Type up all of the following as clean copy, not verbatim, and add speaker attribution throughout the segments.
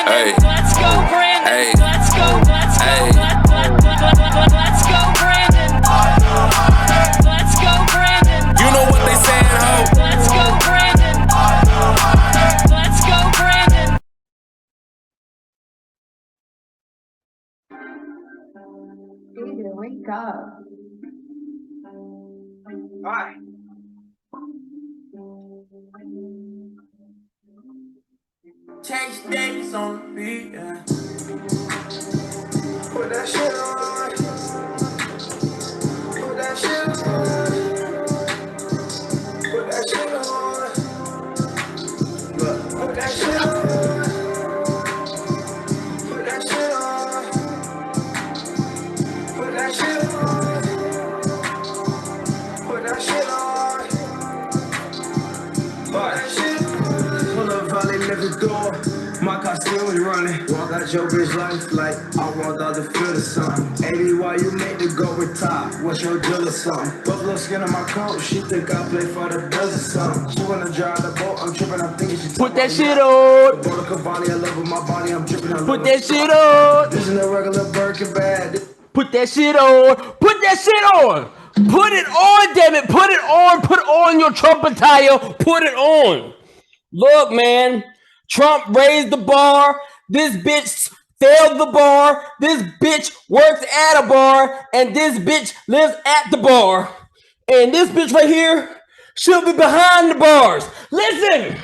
Speaker 1: Brandon. Let's go, Brandon. Let's go. Let's go. Let's go, Brandon. Let's go, Brandon.
Speaker 2: You know what they saying, ho?
Speaker 1: Let's go, Brandon. Let's go, Brandon.
Speaker 3: David, wake up.
Speaker 4: Why? Change days on the beat, yeah. Put that shit on. Put that shit on. Put that shit on. Look, put that shit on. Put that shit on. Put that shit on. Put that shit on. Put that shit on. Pull up, volley, lift the door. My car still is running. Walk out your bitch life like I want the other feel or something. 80, why you made to go retire? What's your deal or something? Buffalo skin on my coat. She think I play for the Bills or something. She wanna drive the boat. I'm tripping. I'm thinking she
Speaker 5: Put that shit on.
Speaker 4: Border Cavani, I love with my body. I'm tripping.
Speaker 5: Put that shit on.
Speaker 4: This is a regular Birkin bag.
Speaker 5: Put that shit on. Put that shit on. Put it on, damn it. Put it on. Put on your Trump attire. Put it on. Look, man. Trump raised the bar. This bitch failed the bar. This bitch works at a bar. And this bitch lives at the bar. And this bitch right here should be behind the bars. Listen.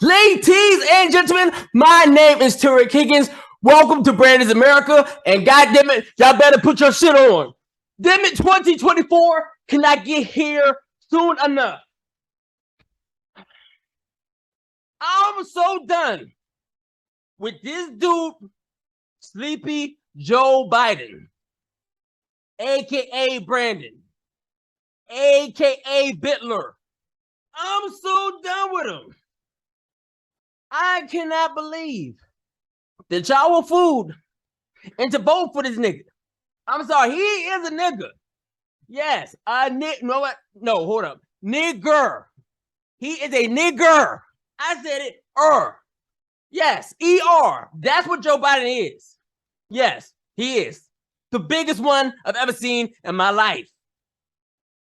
Speaker 5: Ladies and gentlemen, my name is Turek Higgins. Welcome to Brandon's America. And goddamn it, y'all better put your shit on. Damn it, 2024 cannot get here soon enough. I'm so done with this dude, Sleepy Joe Biden, aka Brandon, aka Bitler. I'm so done with him. I cannot believe that y'all will food and to vote for this nigga. I'm sorry, he is a nigga. Yes, a nigga. No, what? No, hold up. Nigger. He is a nigger. I said it. Yes, ER. That's what Joe Biden is. Yes, he is. The biggest one I've ever seen in my life.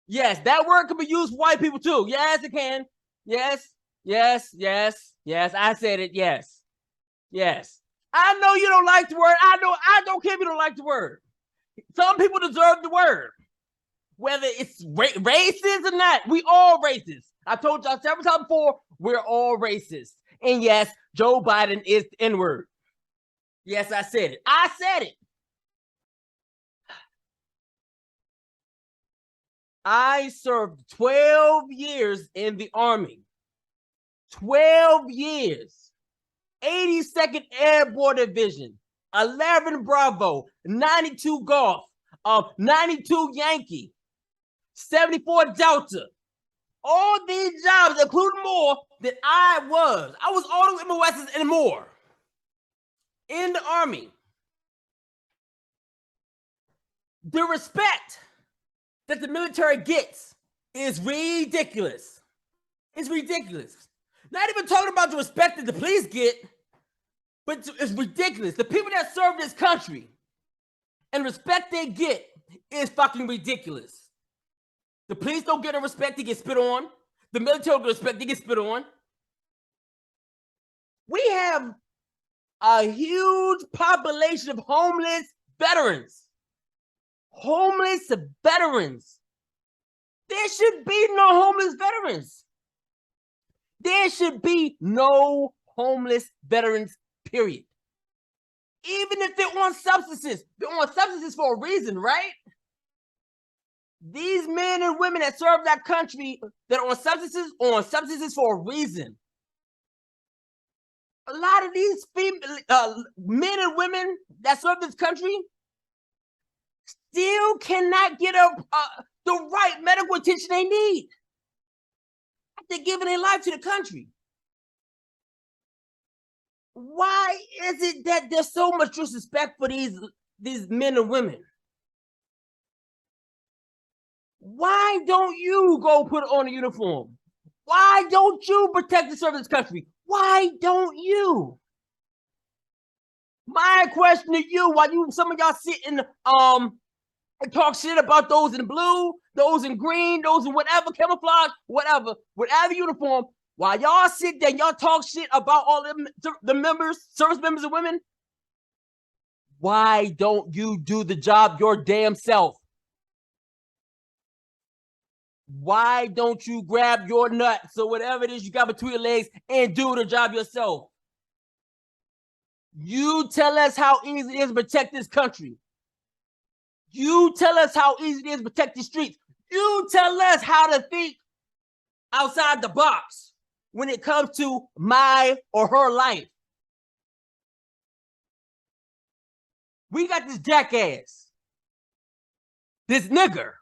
Speaker 5: Yes, that word can be used for white people too. Yes, it can. Yes, yes, yes, yes. I said it. Yes, yes. I know you don't like the word. I don't care if you don't like the word. Some people deserve the word. Whether it's racist or not, we all racist. I told y'all several times before, we're all racist. And yes, Joe Biden is the N-word. Yes, I said it. I said it. I served 12 years in the Army. 12 years. 82nd Airborne Division. 11 Bravo. 92 Golf. 92 Yankee. 74 Delta. All these jobs, including more than I was. I was all the MOSs and more in the Army. The respect that the military gets is ridiculous. It's ridiculous. Not even talking about the respect that the police get, but it's ridiculous. The people that serve this country and respect they get is fucking ridiculous. The police don't get a respect, they get spit on. The military don't get respect, they get spit on. We have a huge population of homeless veterans. Homeless veterans. There should be no homeless veterans. There should be no homeless veterans, period. Even if they're on substances for a reason, right? These men and women that serve that country that are on substances for a reason. A lot of these men and women that serve this country still cannot get the right medical attention they need. They're giving their life to the country. Why is it that there's so much disrespect for these men and women? Why don't you go put on a uniform? Why don't you protect the service country? Why don't you? My question to you, while some of y'all sitting and talk shit about those in blue, those in green, those in whatever camouflage, whatever uniform, while y'all sit there and y'all talk shit about all them the members, service members and women, why don't you do the job your damn self? Why don't you grab your nuts or whatever it is you got between your legs and do the job yourself? You tell us how easy it is to protect this country. You tell us how easy it is to protect the streets. You tell us how to think outside the box when it comes to my or her life. We got this jackass, this nigger,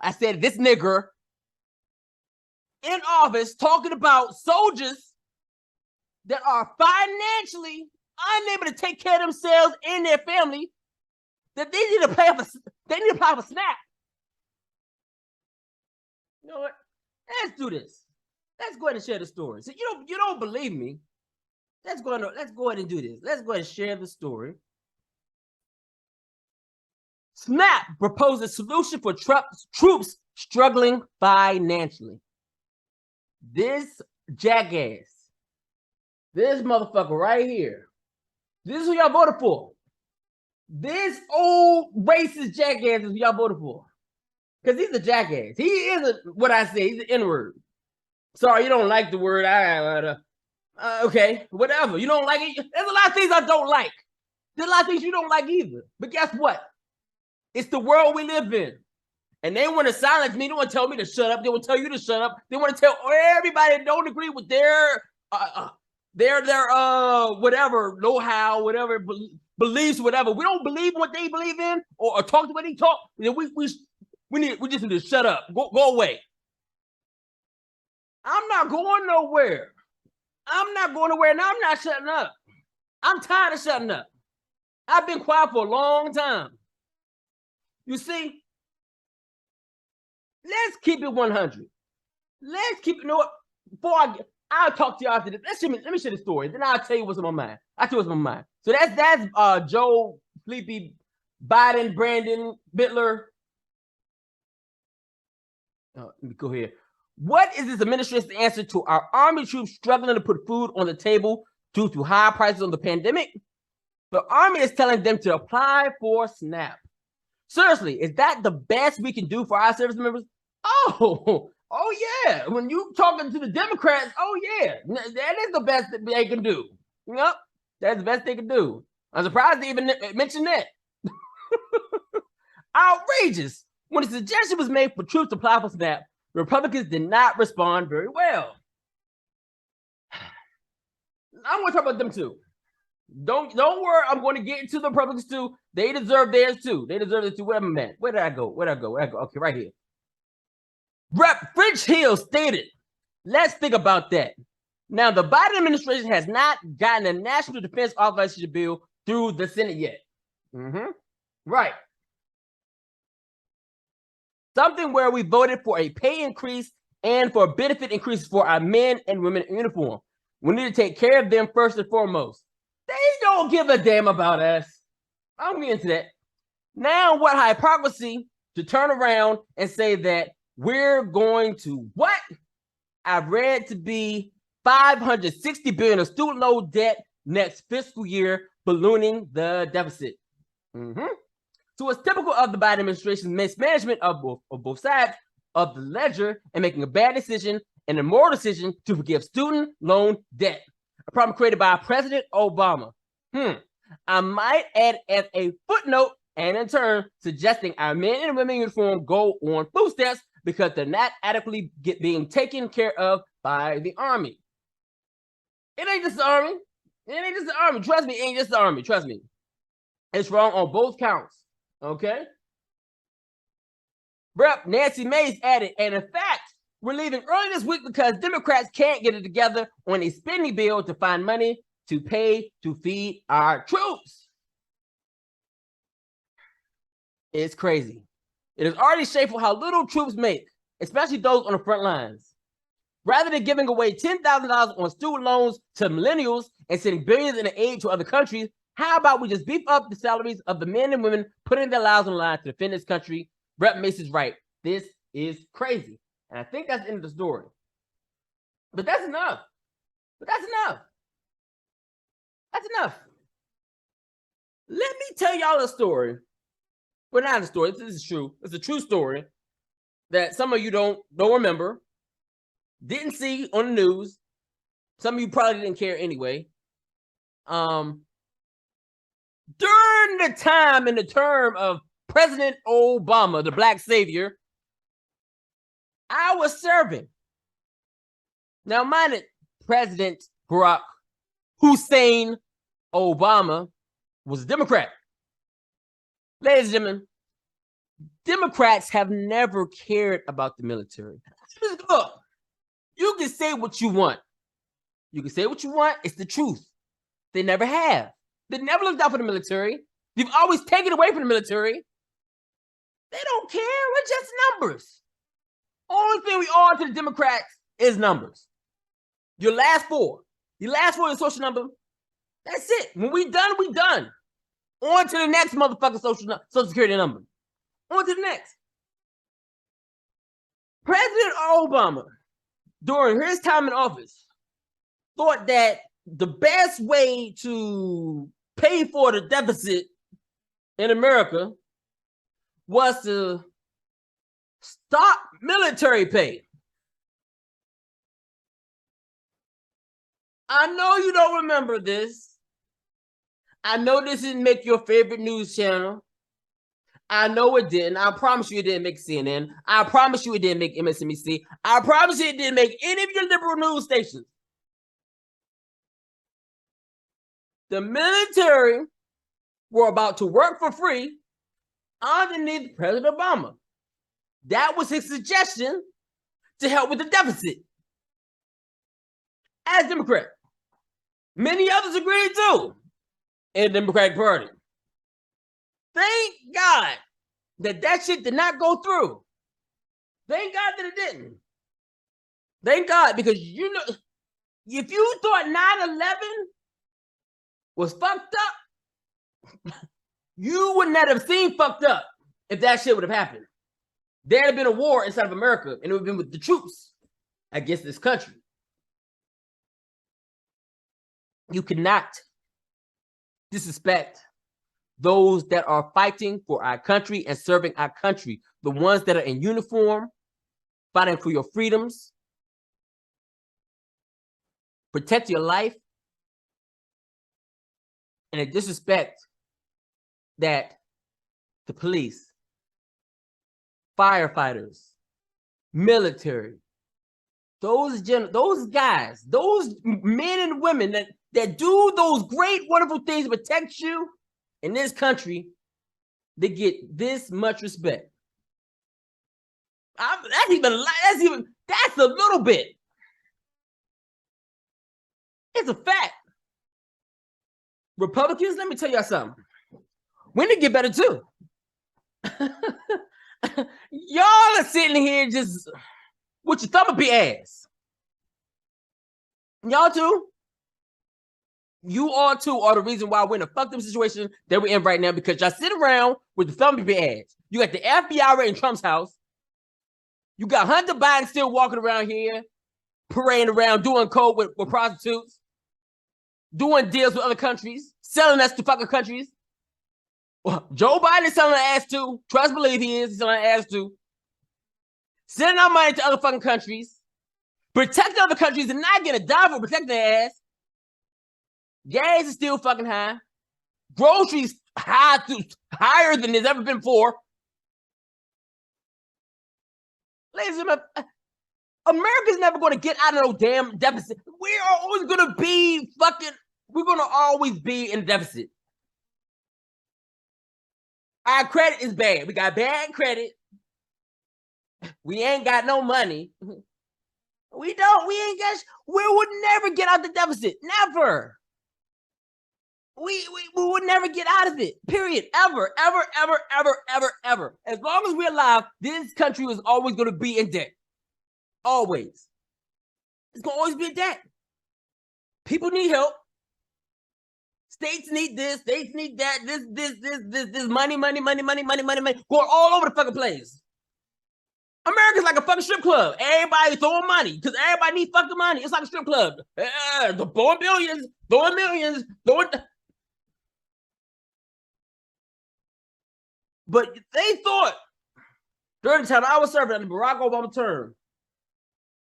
Speaker 5: I said this nigger in office talking about soldiers that are financially unable to take care of themselves and their family, that they need to apply for SNAP. You know what? Let's do this. Let's go ahead and share the story. So you don't believe me. Let's go ahead and do this. Let's go ahead and share the story. SNAP proposes solution for troops struggling financially. This jackass, this motherfucker right here, this is who y'all voted for. This old racist jackass is who y'all voted for. Because he's a jackass. He is what I say, he's an N-word. Sorry, you don't like the word. Okay, whatever. You don't like it. There's a lot of things I don't like. There's a lot of things you don't like either. But guess what? It's the world we live in. And they want to silence me. They want to tell me to shut up. They want to tell you to shut up. They want to tell everybody that don't agree with their whatever know-how, whatever beliefs, whatever. We don't believe what they believe in or talk the way they talk. We just need to shut up. Go away. I'm not going nowhere. I'm not going nowhere, and I'm not shutting up. I'm tired of shutting up. I've been quiet for a long time. You see, let's keep it 100. Let's keep it, you know what? Before I'll talk to you after this. Let me share the story. Then I'll tell you what's on my mind. I'll tell you what's on my mind. So that's Joe, Sleepy, Biden, Brandon, Bittler. Let me go here. What is this administration's answer to our army troops struggling to put food on the table due to high prices on the pandemic? The army is telling them to apply for SNAP. Seriously, is that the best we can do for our service members? Oh yeah. When you talking to the Democrats, oh yeah, that is the best that they can do. Yep, that's the best they can do. I'm surprised they even mentioned that. Outrageous. When the suggestion was made for troops to apply for SNAP, Republicans did not respond very well. I'm going to talk about them too. Don't worry, I'm going to get into the Republicans too. They deserve theirs too. They deserve it too. Where am I at? Where did I go? Okay, right here. Rep. French Hill stated, let's think about that. Now, the Biden administration has not gotten a national defense authorization bill through the Senate yet. Right. Something where we voted for a pay increase and for benefit increases for our men and women in uniform. We need to take care of them first and foremost. They don't give a damn about us. I'm getting to that. Now, what hypocrisy to turn around and say that we're going to what? I've read to be $560 billion of student loan debt next fiscal year, ballooning the deficit. So it's typical of the Biden administration's mismanagement of both sides of the ledger and making a bad decision and a moral decision to forgive student loan debt, a problem created by President Obama. I might add as a footnote and in turn suggesting our men and women in uniform go on food stamps because they're not adequately being taken care of by the Army. It ain't just the Army. It ain't just the Army. Trust me, it ain't just the Army. Trust me. It's wrong on both counts. Okay? Rep. Nancy Mace added, and in fact, we're leaving early this week because Democrats can't get it together on a spending bill to find money to pay to feed our troops. It's crazy. It is already shameful how little troops make, especially those on the front lines. Rather than giving away $10,000 on student loans to millennials and sending billions in aid to other countries, how about we just beef up the salaries of the men and women putting their lives on the line to defend this country? Rep Mason's right. This is crazy. And I think that's the end of the story. But that's enough. That's enough. Let me tell y'all a story. Well, not a story. This is true. It's a true story that some of you don't remember, didn't see on the news. Some of you probably didn't care anyway. During the time in the term of President Obama, the Black Savior, I was serving. Now, mind it, President Barack Hussein Obama was a Democrat. Ladies and gentlemen, Democrats have never cared about the military. Look, you can say what you want. You can say what you want. It's the truth. They never have. They never looked out for the military. They've always taken away from the military. They don't care. We're just numbers. Only thing we are to the Democrats is numbers. Your last four. Your last four is social number. That's it. When we done, we done. On to the next motherfucking social security number. On to the next. President Obama, during his time in office, thought that the best way to pay for the deficit in America was to stop military pay. I know you don't remember this. I know this didn't make your favorite news channel. I know it didn't. I promise you it didn't make CNN. I promise you it didn't make MSNBC. I promise you it didn't make any of your liberal news stations. The military were about to work for free underneath President Obama. That was his suggestion to help with the deficit. As Democrat. Many others agreed too in the Democratic Party. Thank God that shit did not go through. Thank God that it didn't. Thank God, because you know, if you thought 9/11 was fucked up, you would not have seen fucked up if that shit would have happened. There'd have been a war inside of America, and it would have been with the troops against this country. You cannot disrespect those that are fighting for our country and serving our country, the ones that are in uniform, fighting for your freedoms, protect your life, and a disrespect that the police, firefighters, military, those guys, those men and women that do those great, wonderful things to protect you in this country, they get this much respect. That's a little bit. It's a fact. Republicans, let me tell y'all something. We need to get better too. Y'all are sitting here just with your thumb up your ass. Y'all too. You all too are the reason why we're in a fucked up situation that we're in right now, because y'all sit around with the thumb up your ass. You got the FBI right in Trump's house. You got Hunter Biden still walking around here, parading around, doing coke with prostitutes, doing deals with other countries, selling us to fucking countries. Well, Joe Biden is selling an ass too. Trust believe he is. He's selling an ass too. Sending our money to other fucking countries, protecting other countries and not getting a dime for protecting their ass. Gas is still fucking high. Groceries higher than there's ever been before. Ladies and gentlemen, America's never going to get out of no damn deficit. We are always going to be we're going to always be in deficit. Our credit is bad. We got bad credit. We ain't got no money. We would never get out the deficit. Never. We would never get out of it. Period. Ever. As long as we're alive, this country is always going to be in debt. Always. It's gonna always be a debt. People need help. States need this. States need that. This money, going all over the fucking place. America's like a fucking strip club. Everybody throwing money because everybody needs fucking money. It's like a strip club. Throwing billions, throwing millions, throwing. But they thought during the time I was serving under Barack Obama term,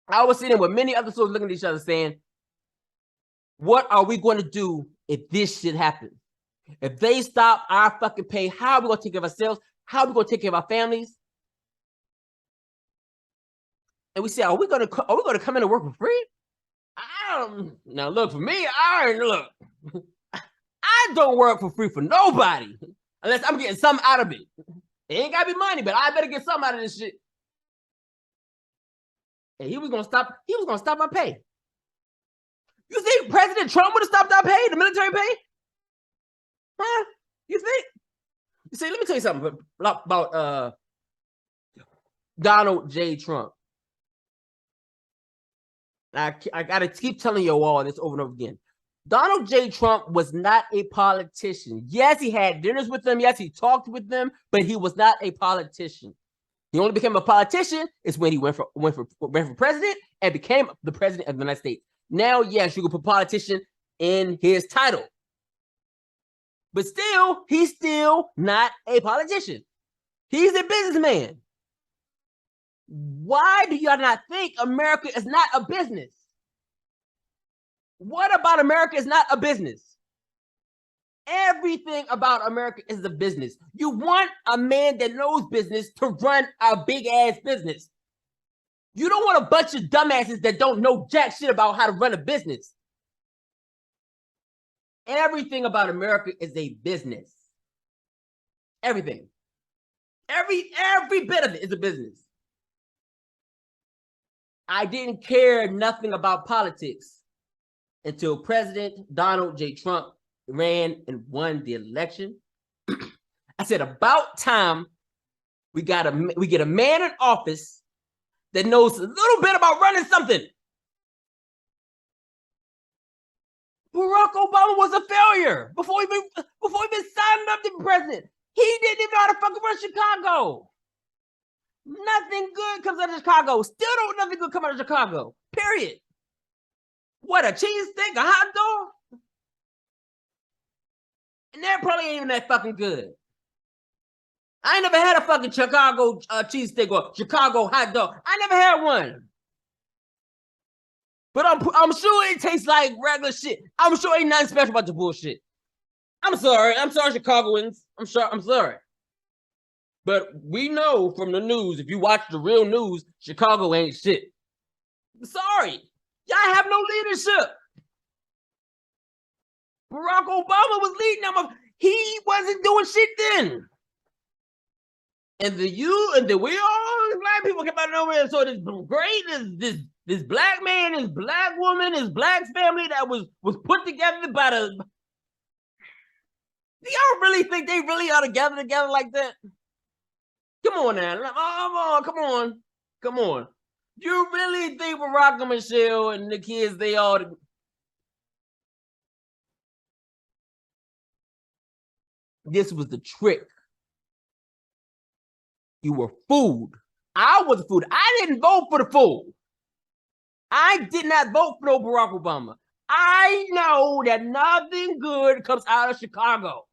Speaker 5: I was sitting with many other soldiers looking at each other saying, what are we going to do if this shit happens? If they stop our fucking pay, how are we going to take care of ourselves? How are we going to take care of our families? And we say, are we going to come in and work for free? Now look, for me, I don't work for free for nobody unless I'm getting something out of it. It ain't gotta be money, but I better get something out of this shit. And he was gonna stop our pay. You think President Trump would have stopped our pay, the military pay? Huh? You think? You see, let me tell you something about Donald J. Trump. I gotta keep telling you all this over and over again. Donald J. Trump was not a politician. Yes, he had dinners with them. Yes, he talked with them, but he was not a politician. He only became a politician is when he went for president and became the president of the United States. Now, yes, you can put politician in his title, but still, he's still not a politician. He's a businessman. Why do y'all not think America is not a business? What about America is not a business? Everything about America is a business. You want a man that knows business to run a big ass business. You don't want a bunch of dumbasses that don't know jack shit about how to run a business. Everything about America is a business. Everything. Every bit of it is a business. I didn't care nothing about politics until President Donald J. Trump ran and won the election. I said, about time we get a man in office that knows a little bit about running something. Barack Obama was a failure before he even signed up to be president. He didn't even know how to fucking run Chicago. Nothing good comes out of Chicago. Still don't nothing good come out of Chicago. Period. What, a cheese steak, a hot dog? And that probably ain't even that fucking good. I ain't never had a fucking Chicago cheese steak or Chicago hot dog. I never had one. But I'm sure it tastes like regular shit. I'm sure ain't nothing special about the bullshit. I'm sorry, Chicagoans. I'm sorry. But we know from the news, if you watch the real news, Chicago ain't shit. Sorry. Y'all have no leadership. Barack Obama was leading them. He wasn't doing shit then. And we all black people came out of nowhere and saw this great, this black man, this black woman, this black family that was put together by the. Do y'all really think they really are together like that? Come on now. Come on. You really think Barack and Michelle and the kids, they all... This was the trick. You were fooled. I was fooled. I didn't vote for the fool. I did not vote for no Barack Obama. I know that nothing good comes out of Chicago.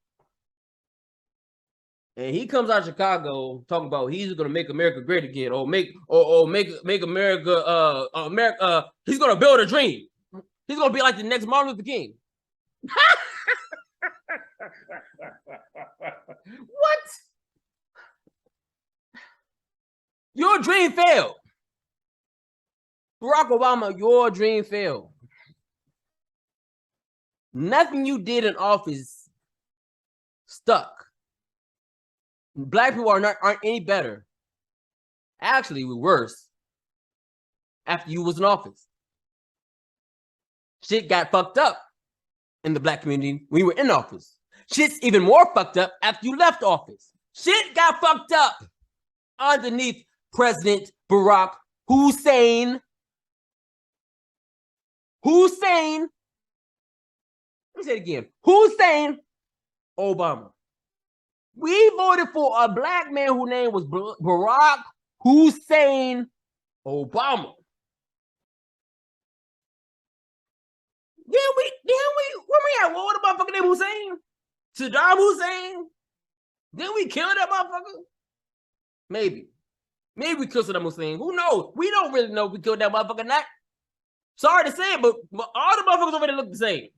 Speaker 5: And he comes out of Chicago talking about he's gonna make America great again, or make America America. He's gonna build a dream. He's gonna be like the next Martin Luther King. What? Your dream failed. Barack Obama, your dream failed. Nothing you did in office stuck. Black people aren't any better. Actually, we're worse after you was in office. Shit got fucked up in the black community when you were in office. Shit's even more fucked up after you left office. Shit got fucked up underneath President Barack Hussein Hussein. Let me say it again. Hussein Obama. We voted for a black man whose name was Barack Hussein Obama. Then we, where we at? What the motherfucker name Hussein? Saddam Hussein? Then we killed that motherfucker? Maybe. Maybe we killed Saddam Hussein. Who knows? We don't really know if we killed that motherfucker or not. Sorry to say it, but all the motherfuckers over there look the same.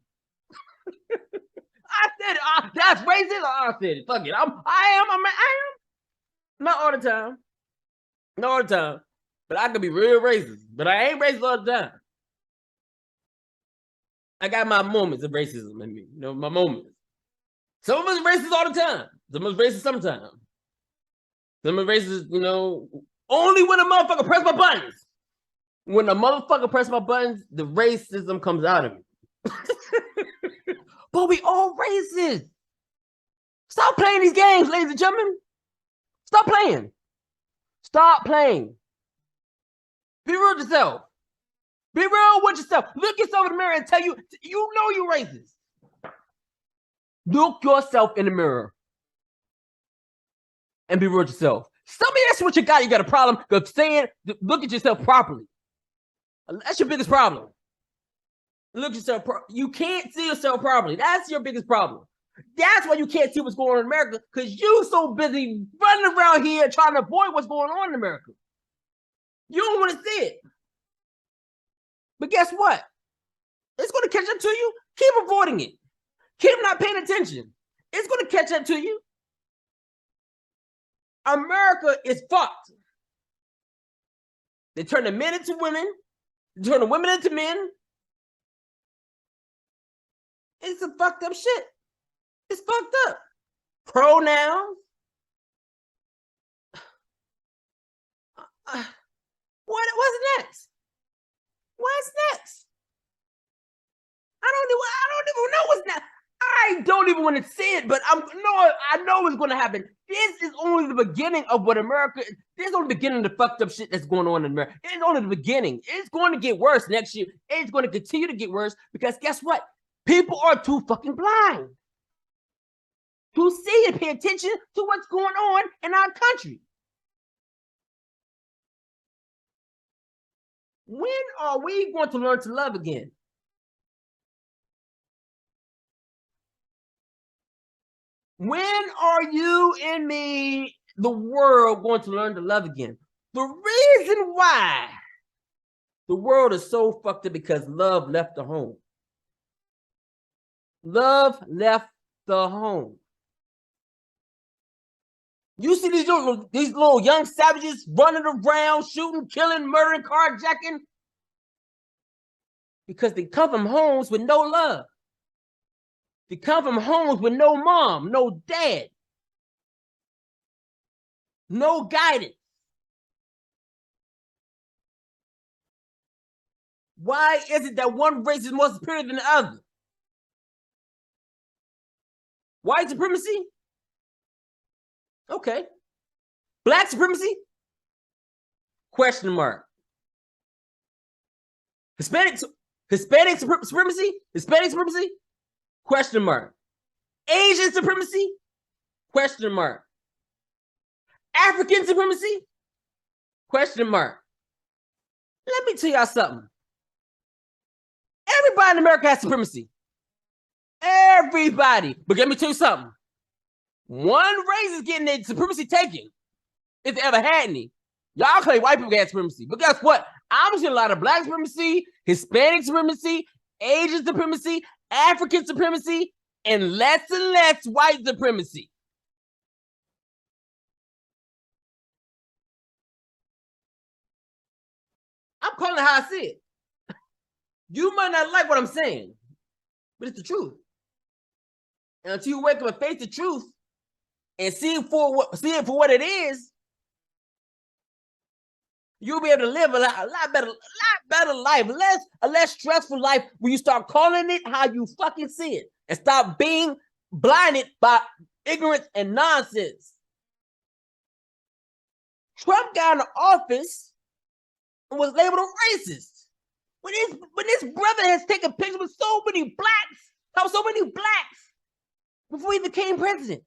Speaker 5: I said it. That's racist. I said it. Fuck it. I am. Not all the time. Not all the time. But I could be real racist. But I ain't racist all the time. I got my moments of racism in me. You know, my moments. Some of us are racist all the time. Some of us racist sometimes. Some of us racist, you know, only when a motherfucker press my buttons. When a motherfucker press my buttons, the racism comes out of me. But we all racist. Stop playing these games, ladies and gentlemen. Stop playing. Stop playing. Be real with yourself. Be real with yourself. Look yourself in the mirror and tell you, you know you're racist. Look yourself in the mirror and be real with yourself. Some of that's what you got. You got a problem of saying, look at yourself properly. That's your biggest problem. Look at yourself. You can't see yourself properly. That's your biggest problem. That's why you can't see what's going on in America, because you're so busy running around here trying to avoid what's going on in America. You don't want to see it. But guess what? It's going to catch up to you. Keep avoiding it. Keep not paying attention. It's going to catch up to you. America is fucked. They turn the men into women. They turn the women into men. It's some fucked up shit. It's fucked up. Pronouns. What's next? What's next? I don't even know what's next. I don't even want to see it, but I know it's going to happen. This is only the beginning of what America is. This is only the beginning of the fucked up shit that's going on in America. It's only the beginning. It's going to get worse next year. It's going to continue to get worse because guess what? People are too fucking blind to see and pay attention to what's going on in our country. When are we going to learn to love again? When are you and me, the world, going to learn to love again? The reason why the world is so fucked up because love left the home. Love left the home. You see these little young savages running around, shooting, killing, murdering, carjacking, because they come from homes with no love. They come from homes with no mom, no dad, no guidance. Why is it that one race is more superior than the other? White supremacy? Okay. Black supremacy? Question mark. Hispanic supremacy? Hispanic supremacy? Question mark. Asian supremacy? Question mark. African supremacy? Question mark. Let me tell y'all something. Everybody in America has supremacy. Everybody. But let me tell you something. One race is getting their supremacy taken, if they ever had any. Y'all claim white people got supremacy. But guess what? I'm seeing a lot of black supremacy, Hispanic supremacy, Asian supremacy, African supremacy, and less white supremacy. I'm calling it how I see it. You might not like what I'm saying, but it's the truth. And until you wake up and face the truth and see it for what it is, you'll be able to live a lot better life, a less stressful life when you start calling it how you fucking see it and stop being blinded by ignorance and nonsense. Trump got in office and was labeled a racist. When this brother has taken pictures with so many blacks before he became president.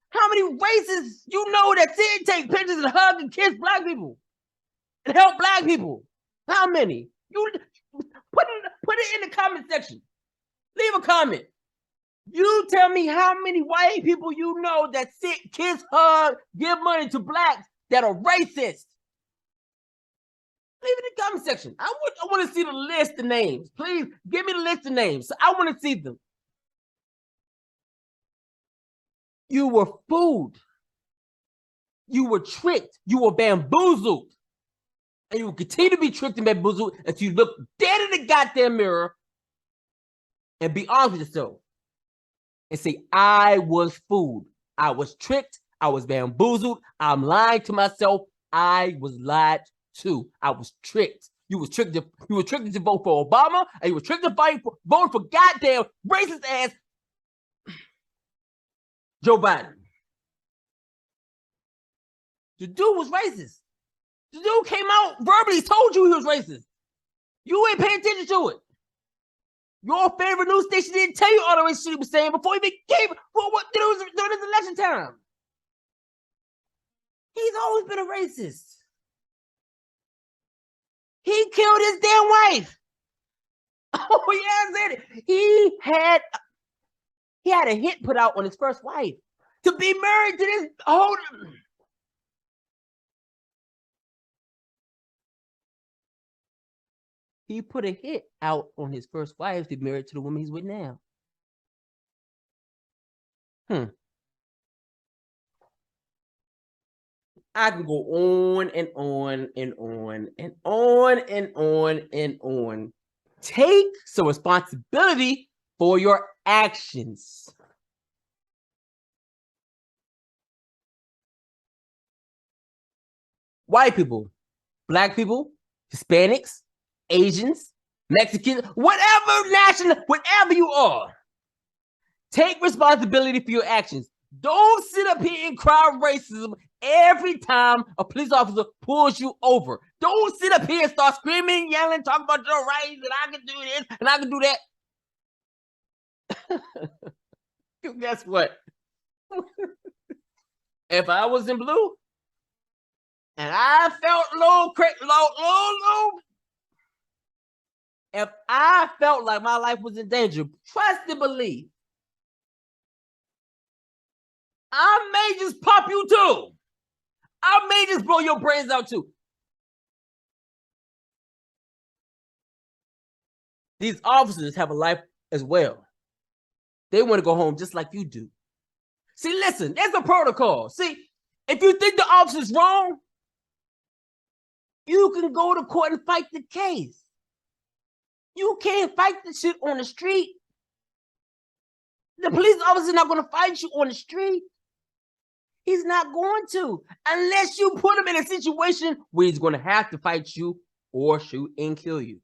Speaker 5: How many races you know that did take pictures and hug and kiss black people and help black people? How many? You put it in the comment section. Leave a comment. You tell me how many white people you know that sit, kiss, hug, give money to blacks that are racist. Leave it in the comment section. I want to see the list of names. Please give me the list of names. I want to see them. You were fooled. You were tricked. You were bamboozled. And you will continue to be tricked and bamboozled until you look dead in the goddamn mirror and be honest with yourself and say, I was fooled. I was tricked. I was bamboozled. I'm lying to myself. I was lied to. I was tricked. You were tricked to vote for Obama, and you were tricked to vote for goddamn racist ass Joe Biden. The dude was racist. The dude came out verbally, told you he was racist. You ain't paying attention to it. Your favorite news station didn't tell you all the racist shit he was saying before he became during his election time. He's always been a racist. He killed his damn wife. Oh yeah, I said it. He had a hit put out on his first wife to be married to this whole. He put a hit out on his first wife to be married to the woman he's with now. I can go on and on and on and on and on and on. Take some responsibility for your actions. White people, black people, Hispanics, Asians, Mexicans, whatever you are, take responsibility for your actions. Don't sit up here and cry racism every time a police officer pulls you over. Don't sit up here and start screaming, yelling, talking about your rights, and I can do this, and I can do that. Guess what? If I was in blue, and I felt low, if I felt like my life was in danger, trust and believe, I may just pop you too. I may just blow your brains out too. These officers have a life as well. They want to go home just like you do. See, listen, there's a protocol. See, if you think the officer's wrong, you can go to court and fight the case. You can't fight the shit on the street. The police officer's not going to fight you on the street. He's not going to, unless you put him in a situation where he's going to have to fight you or shoot and kill you.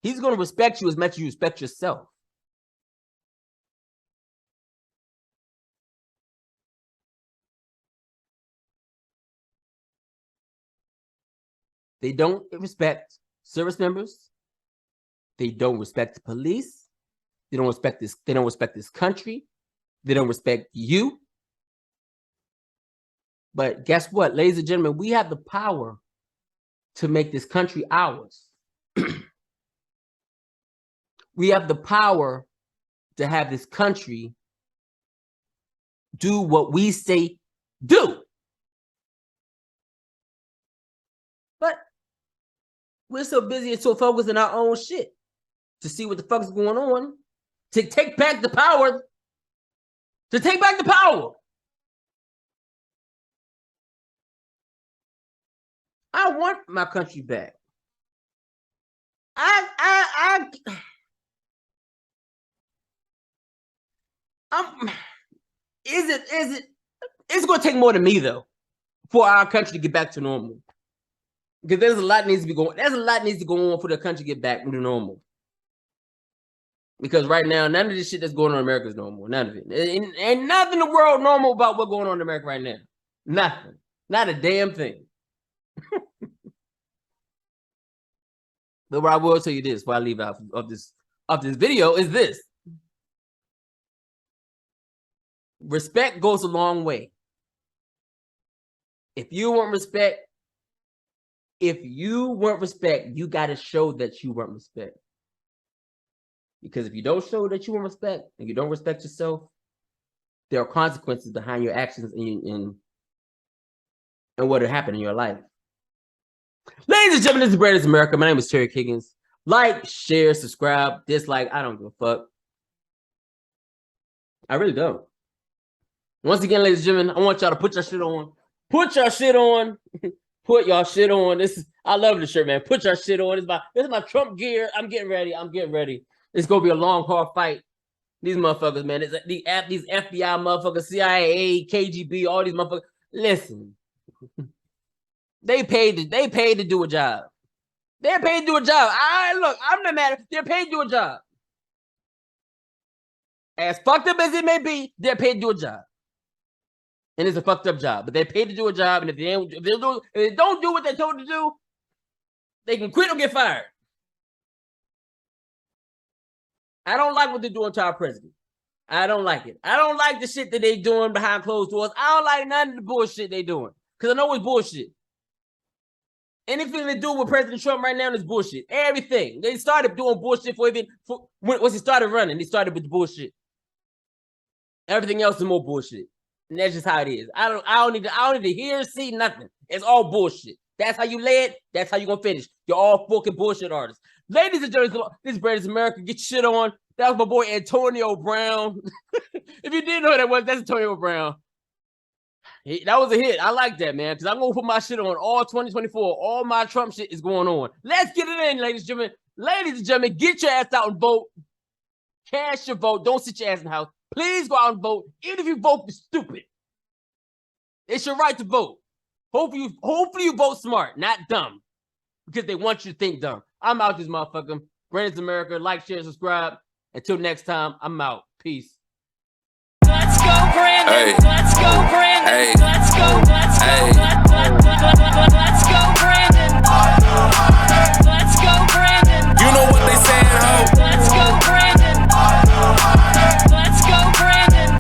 Speaker 5: He's going to respect you as much as you respect yourself. They don't respect service members. They don't respect the police. They don't respect this. They don't respect this country. They don't respect you. But guess what, ladies and gentlemen? We have the power to make this country ours. We have the power to have this country do what we say do. But we're so busy and so focused on our own shit to see what the fuck is going on, to take back the power, I want my country back. It's going to take more than me though for our country to get back to normal. Because there's a lot needs to be going. There's a lot needs to go on for the country to get back to normal. Because right now, none of this shit that's going on in America is normal. None of it. Ain't nothing in the world normal about what's going on in America right now. Nothing. Not a damn thing. But what I will tell you this before I leave out of this video is this. Respect goes a long way. If you want respect, you got to show that you want respect. Because if you don't show that you want respect and you don't respect yourself, there are consequences behind your actions and what will happen in your life. Ladies and gentlemen, this is Brandon's America. My name is Terry Higgins. Like, share, subscribe, dislike. I don't give a fuck. I really don't. Once again, ladies and gentlemen, I want y'all to put your shit on. Put your shit on. Put your shit on. I love this shirt, man. Put your shit on. This is my Trump gear. I'm getting ready. It's gonna be a long, hard fight. These motherfuckers, man. These FBI motherfuckers, CIA, KGB, all these motherfuckers. Listen. They paid to do a job. They're paid to do a job. Look, I'm not mad. They're paid to do a job. As fucked up as it may be, they're paid to do a job. And it's a fucked up job. But they're paid to do a job. And if they don't do what they're told to do, they can quit or get fired. I don't like what they're doing to our president. I don't like it. I don't like the shit that they're doing behind closed doors. I don't like none of the bullshit they're doing. Because I know it's bullshit. Anything they do with President Trump right now is bullshit. Everything. They started doing bullshit once he started running. They started with the bullshit. Everything else is more bullshit. And that's just how it is. I don't need to hear, see, nothing. It's all bullshit. That's how you lay it. That's how you're gonna finish. You're all fucking bullshit artists. Ladies and gentlemen, this is Brandon's America. Get your shit on. That was my boy Antonio Brown. If you didn't know who that was, that's Antonio Brown. That was a hit. I like that, man, because I'm going to put my shit on all 2024. All my Trump shit is going on. Let's get it in, ladies and gentlemen. Ladies and gentlemen, get your ass out and vote. Cast your vote. Don't sit your ass in the house. Please go out and vote. Even if you vote for stupid. It's your right to vote. Hopefully you vote smart, not dumb. Because they want you to think dumb. I'm out this motherfucker. Brandon's America. Like, share, subscribe. Until next time, I'm out. Peace.
Speaker 1: Let's go, Brandon.
Speaker 2: Hey.
Speaker 1: Let's go, Brandon.
Speaker 2: Hey.
Speaker 1: Let's go.
Speaker 2: Hey.